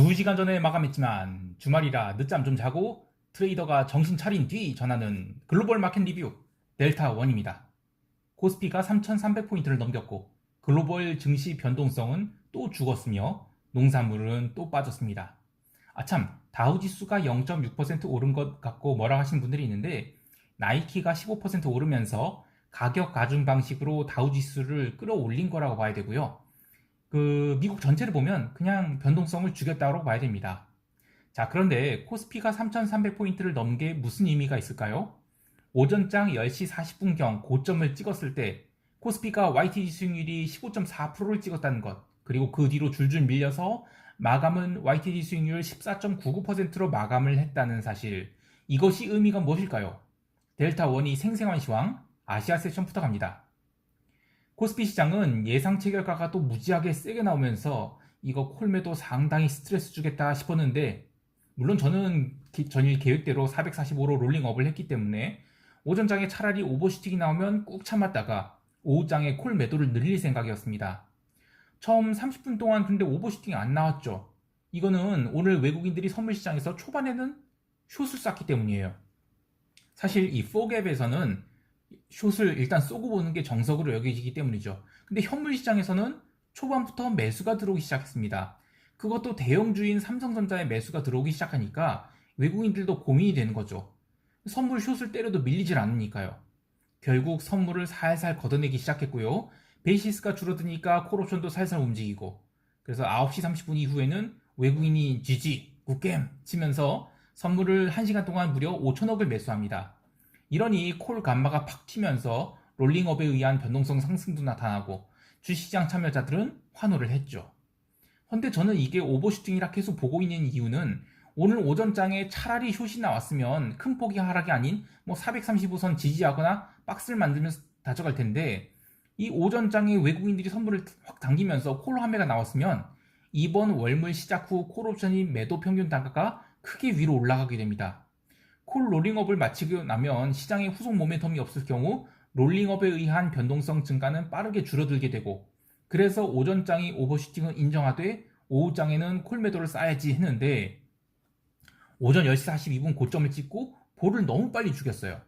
2시간 전에 마감했지만 주말이라 늦잠 좀 자고 트레이더가 정신 차린 뒤 전하는 글로벌 마켓 리뷰 델타1입니다. 코스피가 3,300포인트를 넘겼고 글로벌 증시 변동성은 또 죽었으며 농산물은 또 빠졌습니다. 아참, 다우지수가 0.6% 오른 것 같고 뭐라 하시는 분들이 있는데 나이키가 15% 오르면서 가격 가중 방식으로 다우지수를 끌어올린 거라고 봐야 되고요. 미국 전체를 보면 그냥 변동성을 죽였다고 봐야 됩니다. 자, 그런데 코스피가 3,300포인트를 넘게 무슨 의미가 있을까요? 오전장 10시 40분경 고점을 찍었을 때 코스피가 YTD 수익률이 15.4%를 찍었다는 것, 그리고 그 뒤로 줄줄 밀려서 마감은 YTD 수익률 14.99%로 마감을 했다는 사실, 이것이 의미가 무엇일까요? 델타1이 생생한 시황 아시아 세션부터 갑니다. 코스피 시장은 예상 체결가가 또 무지하게 세게 나오면서 이거 콜매도 상당히 스트레스 주겠다 싶었는데, 물론 저는 전일 계획대로 445로 롤링업을 했기 때문에 오전장에 차라리 오버슈팅이 나오면 꾹 참았다가 오후장에 콜 매도를 늘릴 생각이었습니다. 처음 30분 동안 근데 오버슈팅이 안 나왔죠. 이거는 오늘 외국인들이 선물시장에서 초반에는 숏을 쐈기 때문이에요. 사실 이 4갭에서는 숏을 일단 쏘고 보는 게 정석으로 여겨지기 때문이죠. 근데 현물 시장에서는 초반부터 매수가 들어오기 시작했습니다. 그것도 대형주인 삼성전자의 매수가 들어오기 시작하니까 외국인들도 고민이 되는 거죠. 선물 숏을 때려도 밀리질 않으니까요. 결국 선물을 살살 걷어내기 시작했고요. 베이시스가 줄어드니까 콜옵션도 살살 움직이고, 그래서 9시 30분 이후에는 외국인이 GG, 굿겜 치면서 선물을 1시간 동안 무려 5천억을 매수합니다. 이러니 콜 감마가 팍 튀면서 롤링업에 의한 변동성 상승도 나타나고 주시장 참여자들은 환호를 했죠. 근데 저는 이게 오버슈팅이라 계속 보고 있는 이유는 오늘 오전장에 차라리 숏이 나왔으면 큰 폭의 하락이 아닌 435선 지지하거나 박스를 만들면서 다져갈 텐데, 이 오전장에 외국인들이 선물을 확 당기면서 콜 환매가 나왔으면 이번 월물 시작 후 콜옵션이 매도 평균 단가가 크게 위로 올라가게 됩니다. 콜 롤링업을 마치고 나면 시장에 후속 모멘텀이 없을 경우 롤링업에 의한 변동성 증가는 빠르게 줄어들게 되고, 그래서 오전장이 오버슈팅을 인정하되 오후장에는 콜 매도를 쌓아야지 했는데 오전 10시 42분 고점을 찍고 볼을 너무 빨리 죽였어요.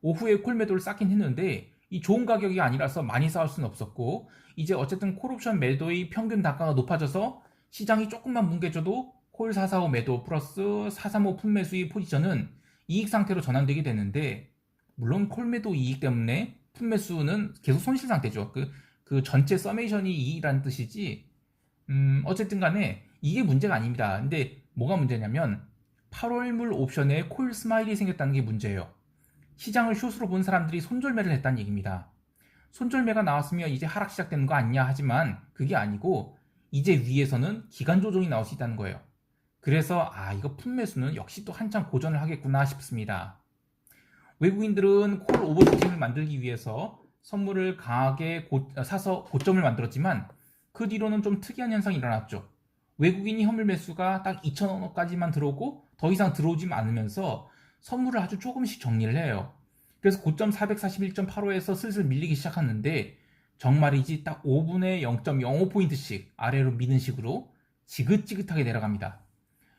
오후에 콜 매도를 쌓긴 했는데 이 좋은 가격이 아니라서 많이 쌓을 수는 없었고, 이제 어쨌든 콜옵션 매도의 평균 단가가 높아져서 시장이 조금만 뭉개져도 콜 445 매도 플러스 435 풋매수의 포지션은 이익 상태로 전환되게 되는데, 물론 콜 매도 이익 때문에 풋매수는 계속 손실 상태죠. 그 전체 서메이션이 이익이라는 뜻이지, 어쨌든 간에 이게 문제가 아닙니다. 근데 뭐가 문제냐면 8월물 옵션에 콜 스마일이 생겼다는 게 문제예요. 시장을 숏으로 본 사람들이 손절매를 했다는 얘기입니다. 손절매가 나왔으면 이제 하락 시작되는 거 아니냐 하지만 그게 아니고 이제 위에서는 기간 조정이 나올 수 있다는 거예요. 그래서 이거 풋매수는 역시 또 한참 고전을 하겠구나 싶습니다. 외국인들은 콜 오버슈팅을 만들기 위해서 선물을 강하게 사서 고점을 만들었지만 그 뒤로는 좀 특이한 현상이 일어났죠. 외국인이 현물 매수가 딱 2,000원까지만 들어오고 더 이상 들어오지 않으면서 선물을 아주 조금씩 정리를 해요. 그래서 고점 441.85에서 슬슬 밀리기 시작하는데 정말이지 딱 5분에 0.05포인트씩 아래로 미는 식으로 지긋지긋하게 내려갑니다.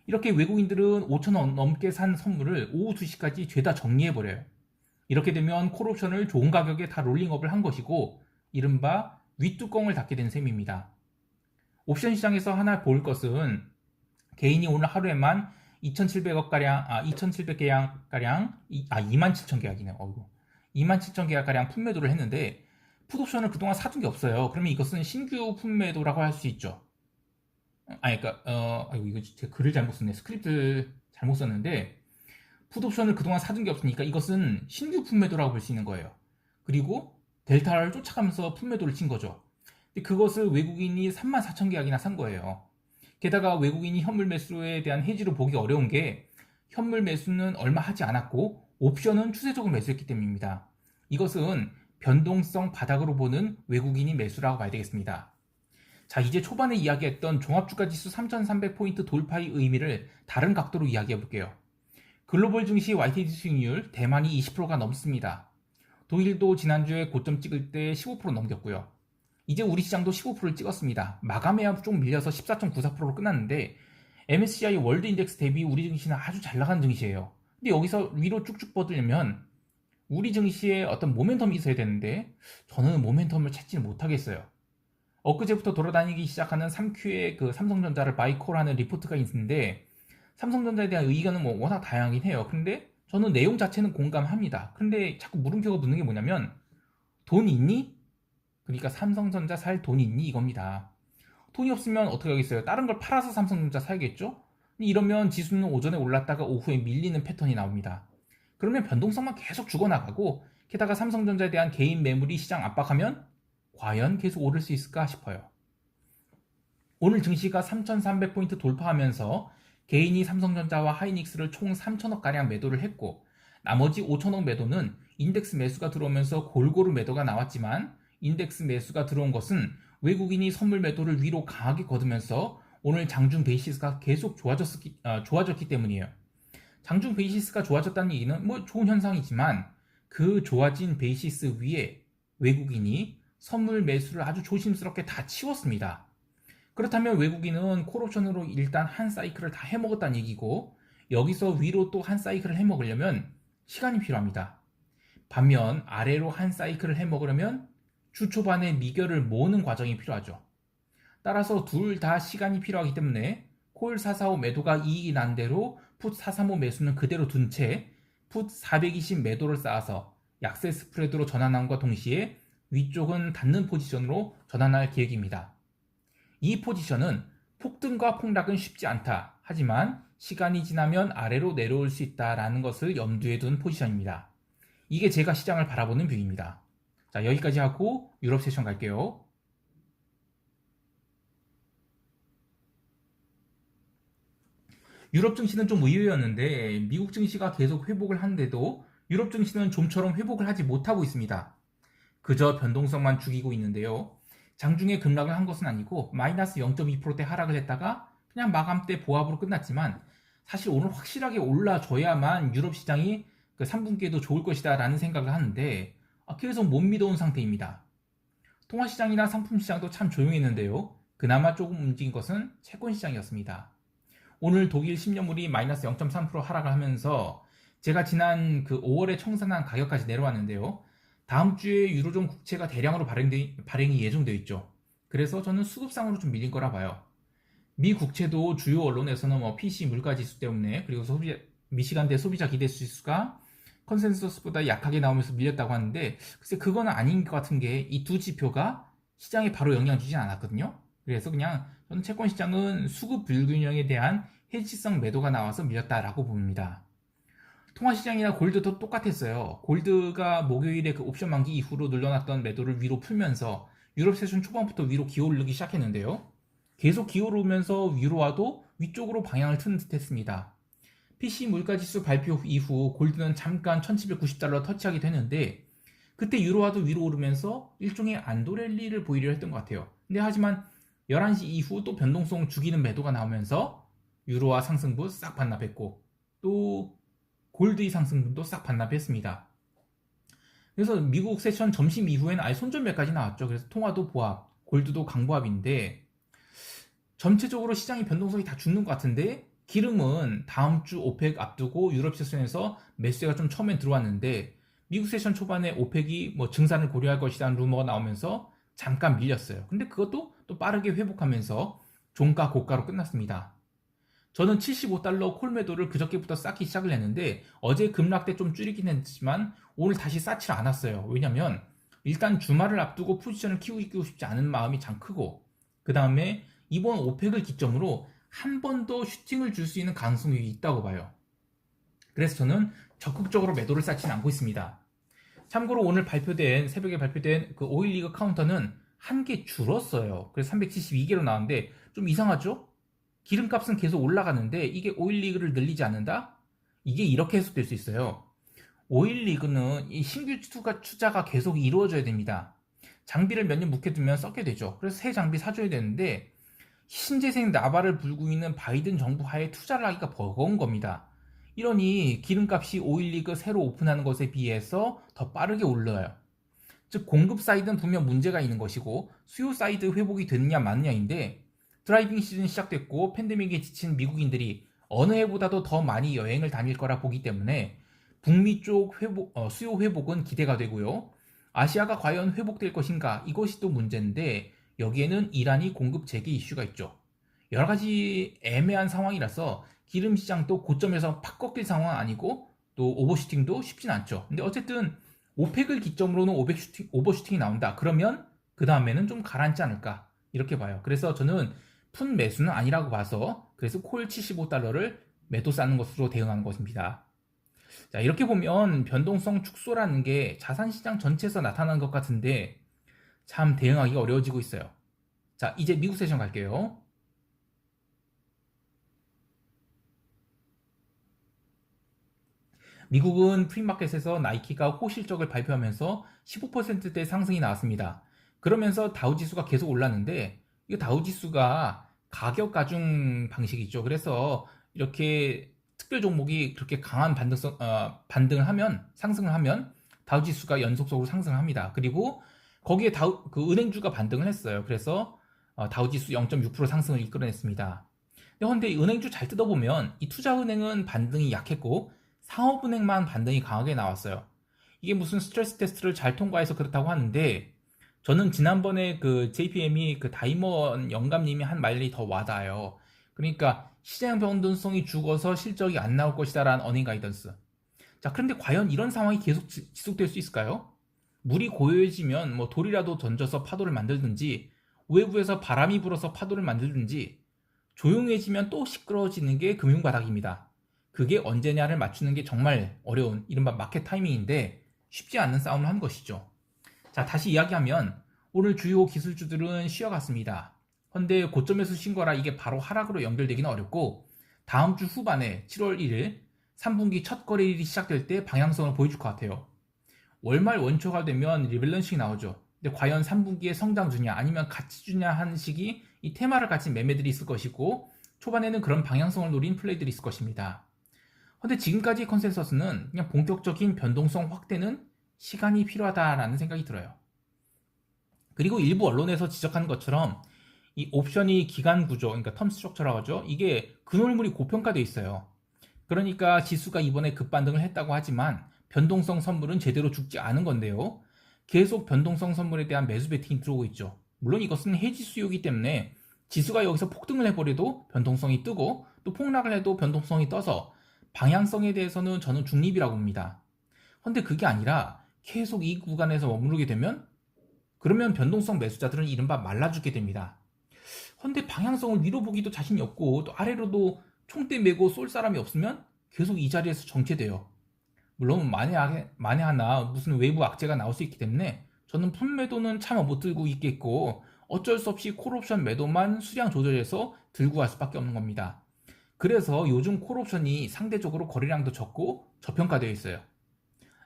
이렇게 외국인들은 5,000원 넘게 산 선물을 오후 2시까지 죄다 정리해버려요. 이렇게 되면 콜옵션을 좋은 가격에 다 롤링업을 한 것이고 이른바 윗뚜껑을 닫게 된 셈입니다. 옵션 시장에서 하나 볼 것은 개인이 오늘 하루에만 2,700억가량, 2,700계약가량, 27,000계약이네요. 27,000계약가량 풋매도를 했는데 풋옵션을 그동안 사둔 게 없어요. 그러면 이것은 신규 풋매도라고 할 수 있죠. 이거 제가 글을 잘못 썼네. 스크립트 잘못 썼는데, 풋옵션을 그동안 사둔 게 없으니까 이것은 신규 풋매도라고 볼 수 있는 거예요. 그리고 델타를 쫓아가면서 풋매도를 친 거죠. 근데 그것을 외국인이 34,000계약이나 산 거예요. 게다가 외국인이 현물 매수에 대한 해지로 보기 어려운 게 현물 매수는 얼마 하지 않았고 옵션은 추세적으로 매수했기 때문입니다. 이것은 변동성 바닥으로 보는 외국인이 매수라고 봐야 되겠습니다. 자, 이제 초반에 이야기했던 종합주가지수 3,300포인트 돌파의 의미를 다른 각도로 이야기해 볼게요. 글로벌 증시 YTD 수익률 대만이 20%가 넘습니다. 독일도 지난주에 고점 찍을 때 15% 넘겼고요. 이제 우리 시장도 15%를 찍었습니다. 마감해야 좀 밀려서 14.94%로 끝났는데 MSCI 월드 인덱스 대비 우리 증시는 아주 잘 나간 증시예요. 근데 여기서 위로 쭉쭉 뻗으려면 우리 증시에 어떤 모멘텀이 있어야 되는데 저는 모멘텀을 찾지 못하겠어요. 엊그제부터 돌아다니기 시작하는 3Q의 그 삼성전자를 바이콜하는 리포트가 있는데 삼성전자에 대한 의견은 뭐 워낙 다양하긴 해요. 근데 저는 내용 자체는 공감합니다. 근데 자꾸 물음표가 붙는 게 뭐냐면 돈 있니? 그러니까 삼성전자 살 돈 있니? 이겁니다. 돈이 없으면 어떻게 하겠어요? 다른 걸 팔아서 삼성전자 사야겠죠? 이러면 지수는 오전에 올랐다가 오후에 밀리는 패턴이 나옵니다. 그러면 변동성만 계속 죽어나가고 게다가 삼성전자에 대한 개인 매물이 시장 압박하면 과연 계속 오를 수 있을까 싶어요. 오늘 증시가 3,300포인트 돌파하면서 개인이 삼성전자와 하이닉스를 총 3천억가량 매도를 했고 나머지 5천억 매도는 인덱스 매수가 들어오면서 골고루 매도가 나왔지만 인덱스 매수가 들어온 것은 외국인이 선물 매도를 위로 강하게 거두면서 오늘 장중 베이시스가 계속 좋아졌기 때문이에요. 장중 베이시스가 좋아졌다는 얘기는 뭐 좋은 현상이지만 그 좋아진 베이시스 위에 외국인이 선물 매수를 아주 조심스럽게 다 치웠습니다. 그렇다면 외국인은 콜옵션으로 일단 한 사이클을 다 해먹었다는 얘기고 여기서 위로 또 한 사이클을 해먹으려면 시간이 필요합니다. 반면 아래로 한 사이클을 해먹으려면 주 초반에 미결을 모으는 과정이 필요하죠. 따라서 둘 다 시간이 필요하기 때문에 콜 445 매도가 이익이 난 대로 풋 435 매수는 그대로 둔 채 풋 420 매도를 쌓아서 약세 스프레드로 전환함과 동시에 위쪽은 닫는 포지션으로 전환할 계획입니다. 이 포지션은 폭등과 폭락은 쉽지 않다. 하지만 시간이 지나면 아래로 내려올 수 있다라는 것을 염두에 둔 포지션입니다. 이게 제가 시장을 바라보는 뷰입니다. 자, 여기까지 하고 유럽 세션 갈게요. 유럽 증시는 좀 의외였는데 미국 증시가 계속 회복을 하는데도 유럽 증시는 좀처럼 회복을 하지 못하고 있습니다. 그저 변동성만 죽이고 있는데요. 장중에 급락을 한 것은 아니고 마이너스 0.2%대 하락을 했다가 그냥 마감 때 보합으로 끝났지만 사실 오늘 확실하게 올라줘야만 유럽 시장이 그 3분기에도 좋을 것이다 라는 생각을 하는데 계속 못 믿어온 상태입니다. 통화시장이나 상품시장도 참 조용했는데요. 그나마 조금 움직인 것은 채권시장이었습니다. 오늘 독일 10년물이 마이너스 0.3% 하락을 하면서 제가 지난 그 5월에 청산한 가격까지 내려왔는데요. 다음 주에 유로존 국채가 대량으로 발행이 예정되어 있죠. 그래서 저는 수급상으로 좀 밀린 거라 봐요. 미 국채도 주요 언론에서는 뭐 PC 물가지수 때문에 그리고 미시간대 소비자 기대지수가 컨센서스보다 약하게 나오면서 밀렸다고 하는데 글쎄 그거는 아닌 것 같은 게 이 두 지표가 시장에 바로 영향 주진 않았거든요. 그래서 그냥 저는 채권 시장은 수급 불균형에 대한 해지성 매도가 나와서 밀렸다라고 봅니다. 통화시장이나 골드도 똑같았어요. 골드가 목요일에 그 옵션 만기 이후로 늘려놨던 매도를 위로 풀면서 유럽 세션 초반부터 위로 기어오르기 시작했는데요. 계속 기어오르면서 위로 와도 위쪽으로 방향을 트는 듯 했습니다. PC 물가지수 발표 이후 골드는 잠깐 1790달러 터치하기도 했는데 그때 유로화도 위로 오르면서 일종의 안도랠리를 보이려 했던 것 같아요. 근데 하지만 11시 이후 또 변동성 죽이는 매도가 나오면서 유로화 상승분 싹 반납했고 또 골드의 상승분도 싹 반납했습니다. 그래서 미국 세션 점심 이후에는 아예 손절매까지 나왔죠. 그래서 통화도 보합, 골드도 강보합인데 전체적으로 시장의 변동성이 다 죽는 것 같은데 기름은 다음 주 오펙 앞두고 유럽 세션에서 매수세가 좀 처음엔 들어왔는데 미국 세션 초반에 오펙이 뭐 증산을 고려할 것이라는 루머가 나오면서 잠깐 밀렸어요. 근데 그것도 또 빠르게 회복하면서 종가 고가로 끝났습니다. 저는 75달러 콜 매도를 그저께부터 쌓기 시작을 했는데 어제 급락 때 좀 줄이긴 했지만 오늘 다시 쌓질 않았어요. 왜냐면 일단 주말을 앞두고 포지션을 키우고 싶지 않은 마음이 참 크고 그 다음에 이번 오펙을 기점으로 한 번 더 슈팅을 줄 수 있는 가능성이 있다고 봐요. 그래서 저는 적극적으로 매도를 쌓지는 않고 있습니다. 참고로 오늘 새벽에 발표된 그 오일리그 카운터는 한 개 줄었어요. 그래서 372개로 나왔는데 좀 이상하죠? 기름값은 계속 올라가는데 이게 오일리그를 늘리지 않는다? 이게 이렇게 해석될 수 있어요. 오일리그는 이 신규 투자가 계속 이루어져야 됩니다. 장비를 몇 년 묵혀두면 썩게 되죠. 그래서 새 장비 사줘야 되는데 신재생 나발을 불고 있는 바이든 정부 하에 투자를 하기가 버거운 겁니다. 이러니 기름값이 오일리그 새로 오픈하는 것에 비해서 더 빠르게 올라요. 즉 공급 사이드는 분명 문제가 있는 것이고 수요 사이드 회복이 되느냐 마느냐인데 드라이빙 시즌 시작됐고 팬데믹에 지친 미국인들이 어느 해보다도 더 많이 여행을 다닐 거라 보기 때문에 북미 쪽 수요 회복은 기대가 되고요. 아시아가 과연 회복될 것인가 이것이 또 문제인데 여기에는 이란이 공급 재개 이슈가 있죠. 여러 가지 애매한 상황이라서 기름 시장도 고점에서 팍 꺾일 상황은 아니고 또 오버슈팅도 쉽진 않죠. 근데 어쨌든 오펙을 기점으로는 오버슈팅이 나온다. 그러면 그 다음에는 좀 가라앉지 않을까 이렇게 봐요. 그래서 저는 푼 매수는 아니라고 봐서 그래서 콜 75달러를 매도 쌓는 것으로 대응하는 것입니다. 자, 이렇게 보면 변동성 축소라는 게 자산시장 전체에서 나타나는 것 같은데 참 대응하기가 어려워지고 있어요. 자, 이제 미국 세션 갈게요. 미국은 프리마켓에서 나이키가 호실적을 발표하면서 15%대 상승이 나왔습니다. 그러면서 다우지수가 계속 올랐는데 이 다우지수가 가격 가중 방식이죠. 그래서 이렇게 특별 종목이 그렇게 강한 반등을 하면 상승을 하면 다우지수가 연속적으로 상승합니다. 그리고 거기에 그 은행주가 반등을 했어요. 그래서 다우지수 0.6% 상승을 이끌어냈습니다. 그런데 은행주 잘 뜯어보면 이 투자은행은 반등이 약했고 상업은행만 반등이 강하게 나왔어요. 이게 무슨 스트레스 테스트를 잘 통과해서 그렇다고 하는데 저는 지난번에 그 JPM이 그 다이먼 영감님이 한 말이 더 와닿아요. 그러니까 시장 변동성이 죽어서 실적이 안 나올 것이다 라는 어닝 가이던스. 자, 그런데 과연 이런 상황이 계속 지속될 수 있을까요? 물이 고요해지면 뭐 돌이라도 던져서 파도를 만들든지 외부에서 바람이 불어서 파도를 만들든지 조용해지면 또 시끄러워지는 게 금융바닥입니다. 그게 언제냐를 맞추는 게 정말 어려운 이른바 마켓 타이밍인데 쉽지 않은 싸움을 한 것이죠. 자, 다시 이야기하면 오늘 주요 기술주들은 쉬어갔습니다. 그런데 고점에서 쉰 거라 이게 바로 하락으로 연결되기는 어렵고 다음 주 후반에 7월 1일 3분기 첫 거래일이 시작될 때 방향성을 보여줄 것 같아요. 월말 원초가 되면 리밸런싱이 나오죠. 근데 과연 3분기에 성장 주냐 아니면 가치 주냐 하는 식이 이 테마를 가진 매매들이 있을 것이고 초반에는 그런 방향성을 노린 플레이들이 있을 것입니다. 근데 지금까지 컨센서스는 그냥 본격적인 변동성 확대는 시간이 필요하다라는 생각이 들어요. 그리고 일부 언론에서 지적한 것처럼 이 옵션이 기간 구조, 그러니까 텀 스트럭처라고 하죠. 이게 근월물이 고평가되어 있어요. 그러니까 지수가 이번에 급반등을 했다고 하지만 변동성 선물은 제대로 죽지 않은 건데요. 계속 변동성 선물에 대한 매수 베팅이 들어오고 있죠. 물론 이것은 해지 수요이기 때문에 지수가 여기서 폭등을 해버려도 변동성이 뜨고 또 폭락을 해도 변동성이 떠서 방향성에 대해서는 저는 중립이라고 봅니다. 그런데 그게 아니라 계속 이 구간에서 머무르게 되면 그러면 변동성 매수자들은 이른바 말라죽게 됩니다. 그런데 방향성을 위로 보기도 자신이 없고 또 아래로도 총대 메고 쏠 사람이 없으면 계속 이 자리에서 정체돼요. 물론 만에 하나 무슨 외부 악재가 나올 수 있기 때문에 저는 품 매도는 차마 못 들고 있겠고 어쩔 수 없이 콜옵션 매도만 수량 조절해서 들고 갈 수밖에 없는 겁니다. 그래서 요즘 콜옵션이 상대적으로 거래량도 적고 저평가되어 있어요.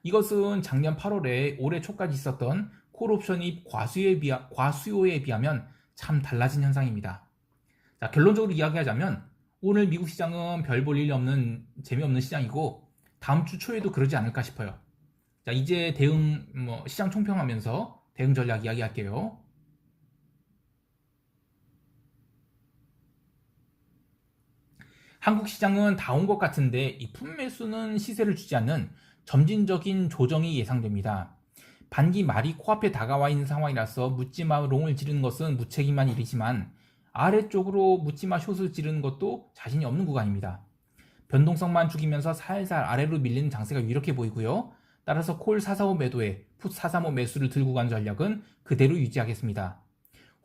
이것은 작년 8월에 올해 초까지 있었던 콜옵션이 과수요에 비하면 참 달라진 현상입니다. 자, 결론적으로 이야기하자면 오늘 미국 시장은 별 볼 일 없는 재미없는 시장이고 다음 주 초에도 그러지 않을까 싶어요. 자, 이제 시장 총평하면서 대응 전략 이야기할게요. 한국 시장은 다 온 것 같은데 이 품매수는 시세를 주지 않는 점진적인 조정이 예상됩니다. 반기 말이 코앞에 다가와 있는 상황이라서 묻지마 롱을 지르는 것은 무책임한 일이지만 아래쪽으로 묻지마 숏을 지르는 것도 자신이 없는 구간입니다. 변동성만 죽이면서 살살 아래로 밀리는 장세가 유력해 보이고요. 따라서 콜 445 매도에 풋 435 매수를 들고 간 전략은 그대로 유지하겠습니다.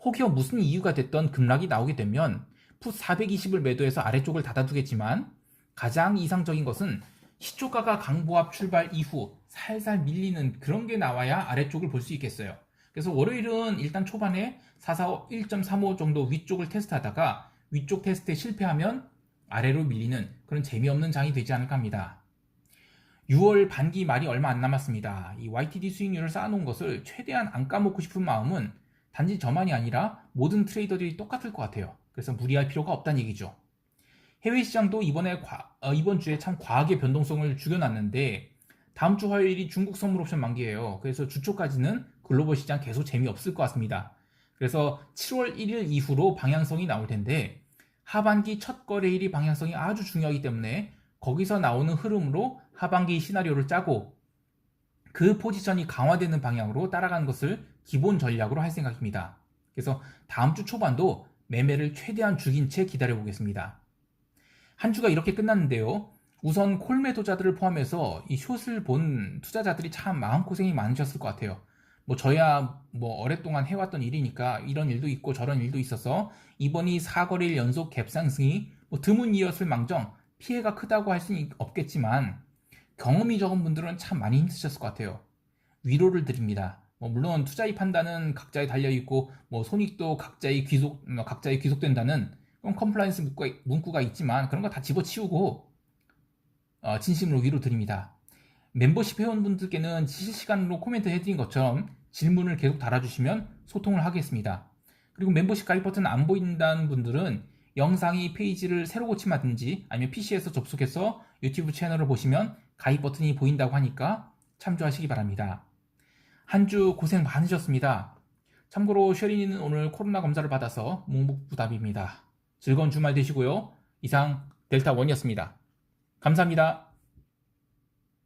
혹여 무슨 이유가 됐던 급락이 나오게 되면 풋 420을 매도해서 아래쪽을 닫아두겠지만 가장 이상적인 것은 시초가가 강보합 출발 이후 살살 밀리는 그런 게 나와야 아래쪽을 볼 수 있겠어요. 그래서 월요일은 일단 초반에 445 1.35 정도 위쪽을 테스트하다가 위쪽 테스트에 실패하면 아래로 밀리는 그런 재미없는 장이 되지 않을까 합니다. 6월 반기 말이 얼마 안 남았습니다. 이 YTD 수익률을 쌓아놓은 것을 최대한 안 까먹고 싶은 마음은 단지 저만이 아니라 모든 트레이더들이 똑같을 것 같아요. 그래서 무리할 필요가 없다는 얘기죠. 해외 시장도 이번 주에 참 과하게 변동성을 죽여놨는데 다음 주 화요일이 중국 선물 옵션 만기예요. 그래서 주 초까지는 글로벌 시장 계속 재미없을 것 같습니다. 그래서 7월 1일 이후로 방향성이 나올 텐데 하반기 첫 거래일이 방향성이 아주 중요하기 때문에 거기서 나오는 흐름으로 하반기 시나리오를 짜고 그 포지션이 강화되는 방향으로 따라가는 것을 기본 전략으로 할 생각입니다. 그래서 다음 주 초반도 매매를 최대한 죽인 채 기다려 보겠습니다. 한 주가 이렇게 끝났는데요. 우선 콜매도자들을 포함해서 이 숏을 본 투자자들이 참 마음고생이 많으셨을 것 같아요. 뭐 저야 뭐 오랫동안 해왔던 일이니까 이런 일도 있고 저런 일도 있어서 이번이 4거래일 연속 갭 상승이 뭐 드문이었을 망정 피해가 크다고 할 수는 없겠지만 경험이 적은 분들은 참 많이 힘드셨을 것 같아요. 위로를 드립니다. 뭐 물론 투자의 판단은 각자에 달려 있고 뭐 손익도 각자의 귀속된다는 그런 컴플라이언스 문구가 있지만 그런 거 다 집어치우고 진심으로 위로 드립니다. 멤버십 회원분들께는 실시간으로 코멘트 해드린 것처럼 질문을 계속 달아주시면 소통을 하겠습니다. 그리고 멤버십 가입 버튼 안 보인다는 분들은 영상이 페이지를 새로 고침하든지 아니면 PC에서 접속해서 유튜브 채널을 보시면 가입 버튼이 보인다고 하니까 참조하시기 바랍니다. 한 주 고생 많으셨습니다. 참고로 쉐린이는 오늘 코로나 검사를 받아서 묵묵부답입니다. 즐거운 주말 되시고요. 이상 델타원이었습니다. 감사합니다.